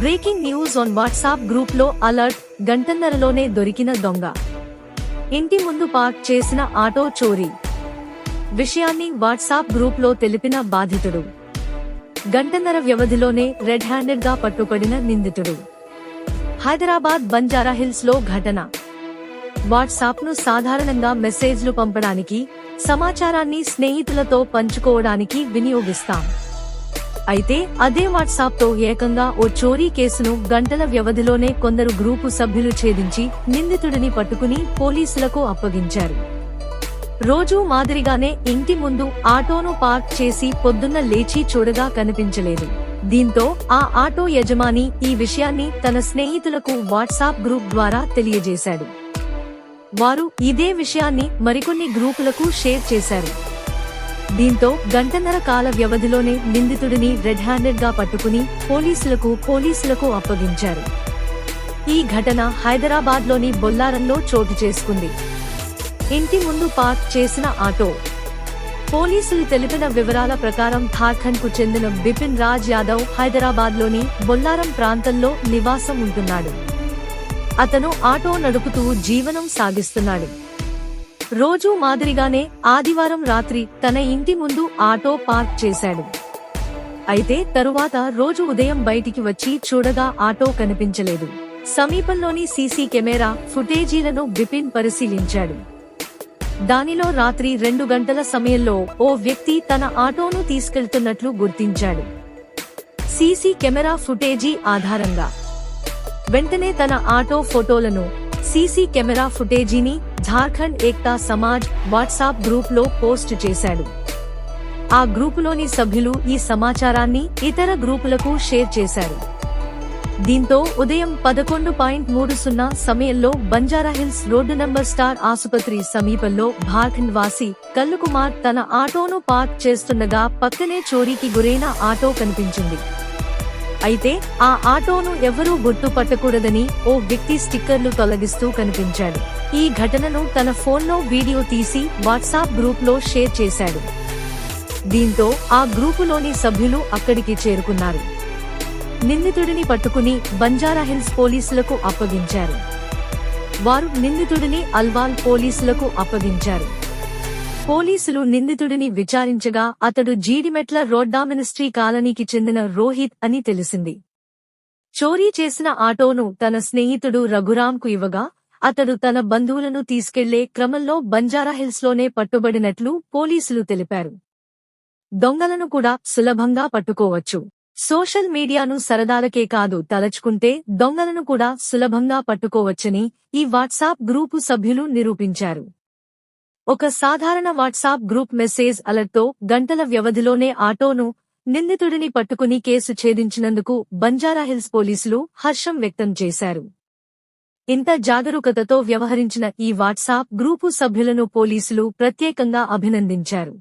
Breaking news on WhatsApp group లో alert. గంటన్నరలోనే దొరికిన దొంగ. ఇంటి ముందు పార్క్ చేసిన ఆటో చోరీ. విషయాన్ని వాట్సాప్ గ్రూప్ లో తెలిపిన బాధితుడు. గంటన్నర వ్యవధిలోనే రెడ్ హ్యాండెడ్ గా పట్టుబడిన నిందితుడు. హైదరాబాద్ బంజారాహిల్స్ లో ఘటన. వాట్సాప్ ను సాధారణంగా మెసేజ్లు పంపడానికి, సమాచారాన్ని స్నేహితులతో పంచుకోవడానికి వినియోగిస్తాం. అయితే అదే వాట్సాప్ తో ఏకంగా ఓ చోరీ కేసును గంటల వ్యవధిలోనే కొందరు గ్రూపు సభ్యులు ఛేదించి నిందితుడిని పట్టుకుని పోలీసులకు అప్పగించారు. రోజూ మాదిరిగానే ఇంటి ముందు ఆటోను పార్క్ చేసి పొద్దున్న లేచి చూడగా కనిపించలేదు. దీంతో ఆ ఆటో యజమాని ఈ విషయాన్ని తన స్నేహితులకు వాట్సాప్ గ్రూప్ ద్వారా తెలియజేశాడు. వారు ఇదే విషయాన్ని మరికొన్ని గ్రూపులకు షేర్ చేశారు. దీంతో గంటన్నర కాల వ్యవధిలోనే నిందితుడిని రెడ్ హ్యాండెడ్ గా పట్టుకుని పోలీసులకు అప్పగించారు. ఈ ఘటన హైదరాబాద్ లోని బొల్లారంలో చోటు చేసుకుంది. ఇంటి ముందు పార్క్ చేసిన ఆటో. పోలీసులు తెలిపిన వివరాల ప్రకారం ఝార్ఖండ్ కు చెందిన బిపిన్ రాజ్ యాదవ్ హైదరాబాద్ లోని బొల్లారం ప్రాంతంలో నివాసం ఉంటున్నాడు. అతను ఆటో నడుపుతూ జీవనం సాగిస్తున్నాడు. రోజూ మాదిరిగానే ఆదివారం రాత్రి తన ఇంటి ముందు ఆటో పార్క్ చేశాడు. అయితే తరువాత రోజు ఉదయం బయటికి వచ్చి చూడగా ఆటో కనిపించలేదు. సమీపంలోని సీసీ కెమెరా ఫుటేజీలను బిపిన్ పరిశీలించాడు. దానిలో రాత్రి 2 గంటల సమయంలో ఓ వ్యక్తి తన ఆటోను తీసుకెళ్తున్నట్లు గుర్తించాడు. సీసీ కెమెరా ఫుటేజీ ఆధారంగా వెంటనే తన ఆటో ఫోటోలను, సీసీ కెమెరా ఫుటేజీని ఝార్ఖండ్ ఏక్తా సమాజ్ వాట్సాప్ గ్రూప్ లో పోస్ట్ చేశాడు. ఆ గ్రూపులోని సభ్యులు ఈ సమాచారాన్ని ఇతర గ్రూపులకు షేర్ చేశారు. దీంతో ఉదయం 11:30 సమయంలో బంజారాహిల్స్ రోడ్డు నంబర్ స్టార్ ఆసుపత్రి సమీపంలో ఝార్ఖండ్ వాసి కల్లుకుమార్ తన ఆటోను పార్క్ చేస్తుండగా పక్కనే చోరీకి గురైన ఆటో కనిపించింది. అయితే ఆ ఆటోను ఎవరూ గుర్తుపట్టకూడదని ఓ వ్యక్తి స్టిక్కర్లు తొలగిస్తూ కనిపించాడు. ఈ ఘటనను తన ఫోన్లో వీడియో తీసి వాట్సాప్ గ్రూప్ లో షేర్ చేశాడు. దీంతో ఆ గ్రూపులోని సభ్యులు అక్కడికి చేరుకున్నారు. నిందితుడిని పట్టుకుని బంజారాహిల్స్ పోలీసులకు అప్పగించారు. వారు నిందితుడిని అల్వాల్ పోలీసులకు అప్పగించారు. పోలీసులు నిందితుడిని విచారించగా అతడు జీడిమెట్ల రోడ్డామినిస్ట్రీ కాలనీకి చెందిన రోహిత్ అని తెలిసింది. చోరీ చేసిన ఆటోను తన స్నేహితుడు రఘురాంకు ఇవ్వగా అతడు తన బంధువులను తీసుకెళ్లే క్రమంలో బంజారాహిల్స్ లోనే పట్టుబడినట్లు పోలీసులు తెలిపారు. దొంగలను కూడా సులభంగా పట్టుకోవచ్చు. సోషల్ మీడియాను సరదాలకే కాదు, తలచుకుంటే దొంగలను కూడా సులభంగా పట్టుకోవచ్చని ఈ వాట్సాప్ గ్రూపు సభ్యులు నిరూపించారు. ఒక సాధారణ వాట్సాప్ గ్రూప్ మెసేజ్ అలర్ట్తో గంటల వ్యవధిలోనే ఆటోను, నిందితుడిని పట్టుకుని కేసు ఛేదించినందుకు బంజారాహిల్స్ పోలీసులు హర్షం వ్యక్తం చేశారు. ఇంత జాగరూకతతో వ్యవహరించిన ఈ వాట్సాప్ గ్రూపు సభ్యులను పోలీసులు ప్రత్యేకంగా అభినందించారు.